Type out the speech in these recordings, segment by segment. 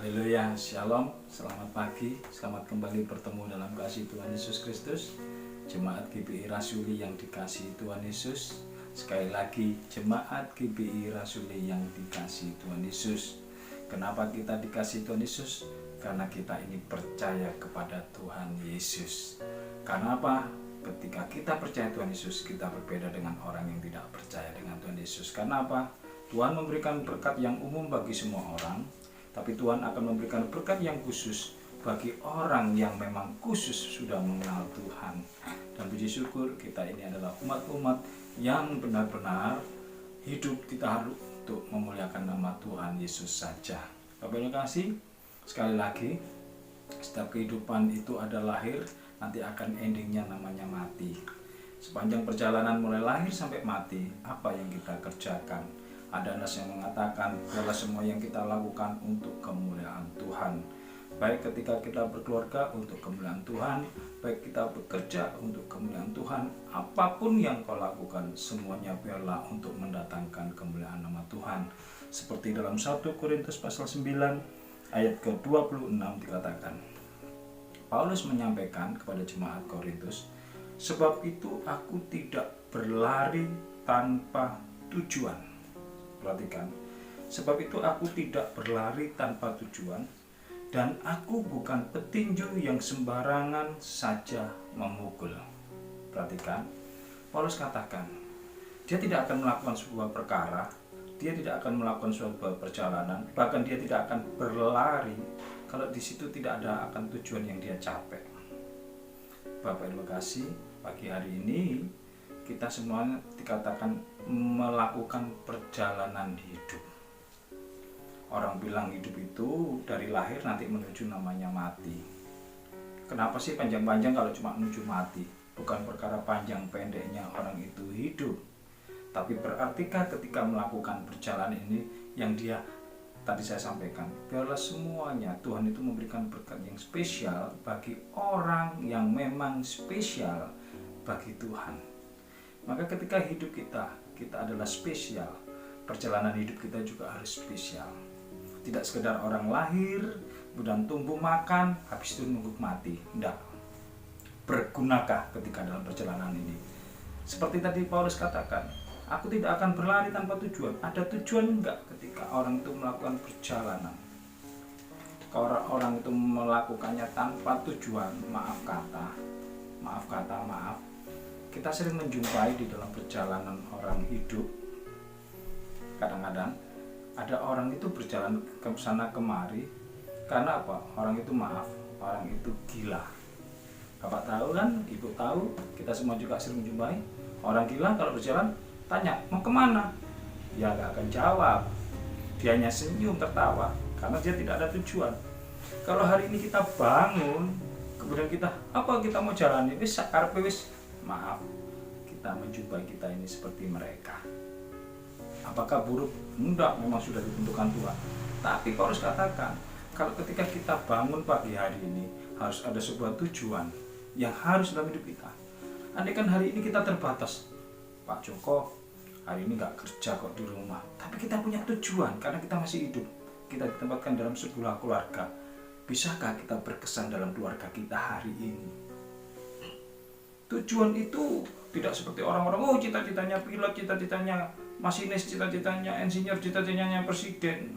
Haleluya, Shalom, selamat pagi, selamat kembali bertemu dalam kasih Tuhan Yesus Kristus. Jemaat GBI Rasuli yang dikasihi Tuhan Yesus. Sekali lagi, Jemaat GBI Rasuli yang dikasihi Tuhan Yesus. Kenapa kita dikasihi Tuhan Yesus? Karena kita ini percaya kepada Tuhan Yesus. Karena apa? Ketika kita percaya Tuhan Yesus, kita berbeda dengan orang yang tidak percaya dengan Tuhan Yesus. Karena apa? Tuhan memberikan berkat yang umum bagi semua orang, tapi Tuhan akan memberikan berkat yang khusus bagi orang yang memang khusus sudah mengenal Tuhan. Dan puji syukur kita ini adalah umat-umat yang benar-benar hidup kita harus untuk memuliakan nama Tuhan Yesus saja. Bapak Ibu kasih, sekali lagi, setiap kehidupan itu ada lahir, nanti akan endingnya namanya mati. Sepanjang perjalanan mulai lahir sampai mati, apa yang kita kerjakan? Ada nas yang mengatakan adalah semua yang kita lakukan untuk kemuliaan Tuhan. Baik ketika kita berkeluarga untuk kemuliaan Tuhan, baik kita bekerja untuk kemuliaan Tuhan, apapun yang kau lakukan semuanya biarlah untuk mendatangkan kemuliaan nama Tuhan. Seperti dalam 1 Korintus pasal 9 ayat ke-26 dikatakan, Paulus menyampaikan kepada jemaat Korintus, sebab itu aku tidak berlari tanpa tujuan. Perhatikan, sebab itu aku tidak berlari tanpa tujuan, dan aku bukan petinju yang sembarangan saja memukul. Perhatikan, Paulus katakan, dia tidak akan melakukan sebuah perkara, dia tidak akan melakukan sebuah perjalanan, bahkan dia tidak akan berlari kalau di situ tidak ada akan tujuan yang dia capai. Bapak Ibu kasih, pagi hari ini kita semuanya dikatakan melakukan perjalanan hidup. Orang bilang hidup itu dari lahir nanti menuju namanya mati. Kenapa sih panjang-panjang kalau cuma menuju mati? Bukan perkara panjang pendeknya orang itu hidup, tapi berartikah ketika melakukan perjalanan ini yang dia tadi saya sampaikan, biarlah semuanya Tuhan itu memberikan berkat yang spesial bagi orang yang memang spesial bagi Tuhan. Maka ketika hidup kita adalah spesial, perjalanan hidup kita juga harus spesial. Tidak sekedar orang lahir, kemudian tumbuh makan, habis itu nunggu mati. Tidak. Bergunakah ketika dalam perjalanan ini? Seperti tadi Paulus katakan, aku tidak akan berlari tanpa tujuan. Ada tujuan enggak ketika orang itu melakukan perjalanan? Kalau orang itu melakukannya tanpa tujuan, maaf. Kita sering menjumpai di dalam perjalanan orang hidup. Kadang-kadang ada orang itu berjalan ke sana kemari karena apa? Orang itu orang itu gila. Bapak tahu kan, Ibu tahu, kita semua juga sering menjumpai orang gila kalau berjalan, tanya mau kemana? Dia gak akan jawab. Dia hanya senyum tertawa karena dia tidak ada tujuan. Kalau hari ini kita bangun, kemudian kita mau jalani, maaf, kita menjumpai kita ini seperti mereka. Apakah buruk? Enggak, memang sudah ditentukan Tuhan. Tapi Paulus katakan, kalau ketika kita bangun pagi hari ini, harus ada sebuah tujuan yang harus dalam hidup kita. Andai kan hari ini kita terbatas, Pak Joko, hari ini nggak kerja kok di rumah. Tapi kita punya tujuan, karena kita masih hidup. Kita ditempatkan dalam sebuah keluarga. Bisakah kita berkesan dalam keluarga kita hari ini? Tujuan itu tidak seperti orang-orang, cita-citanya pilot, cita-citanya masinis, cita-citanya insinyur, cita-citanya presiden.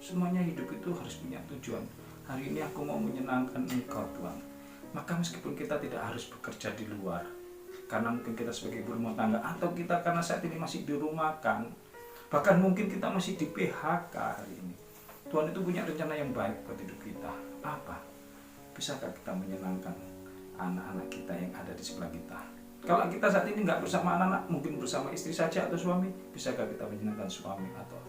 Semuanya hidup itu harus punya tujuan. Hari ini aku mau menyenangkan Engkau Tuhan. Maka meskipun kita tidak harus bekerja di luar, karena mungkin kita sebagai ibu rumah tangga, atau kita karena saat ini masih dirumahkan, bahkan mungkin kita masih di PHK hari ini, Tuhan itu punya rencana yang baik buat hidup kita. Apa? Bisakah kita menyenangkan anak-anak kita yang ada di sebelah kita? Kalau kita saat ini nggak bersama anak-anak, mungkin bersama istri saja atau suami, bisakah kita menyenangkan suami atau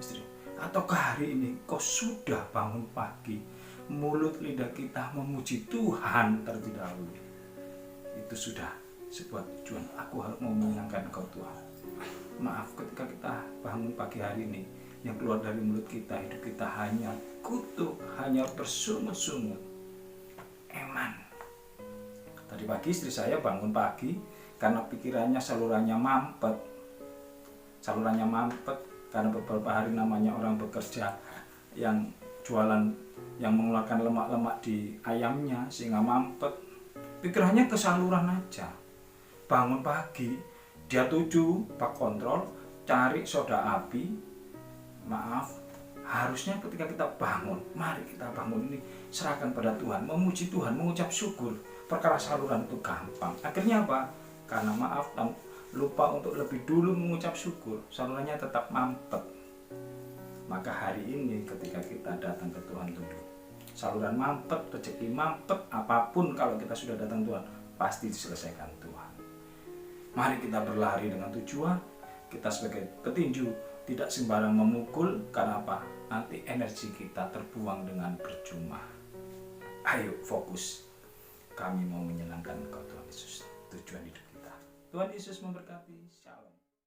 istri? Ataukah hari ini kau sudah bangun pagi, mulut lidah kita memuji Tuhan terlebih dahulu? Itu sudah sebuah tujuan. Aku harus mau menyenangkan Kau Tuhan. Maaf, ketika kita bangun pagi hari ini, yang keluar dari mulut kita, hidup kita hanya kutuk, hanya bersungut-sungut. Eman. Tadi pagi istri saya bangun pagi karena pikirannya salurannya mampet karena beberapa hari namanya orang bekerja yang jualan yang mengeluarkan lemak-lemak di ayamnya sehingga mampet. Pikirannya ke saluran aja. Bangun pagi, dia tuju bak kontrol, cari soda api. Maaf, harusnya ketika kita bangun, mari kita bangun ini serahkan pada Tuhan, memuji Tuhan, mengucap syukur. Perkara saluran itu gampang. Akhirnya apa? Karena maaf dan lupa untuk lebih dulu mengucap syukur, salurannya tetap mampet. Maka hari ini ketika kita datang ke Tuhan dulu, saluran mampet, rezeki mampet, apapun kalau kita sudah datang Tuhan, pasti diselesaikan Tuhan. Mari kita berlari dengan tujuan, kita sebagai petinju tidak sembarang memukul, karena apa? Nanti energi kita terbuang dengan percuma. Ayo fokus, kami mau menyenangkan Engkau Tuhan Yesus, tujuan hidup kita. Tuhan Yesus memberkati. Shalom.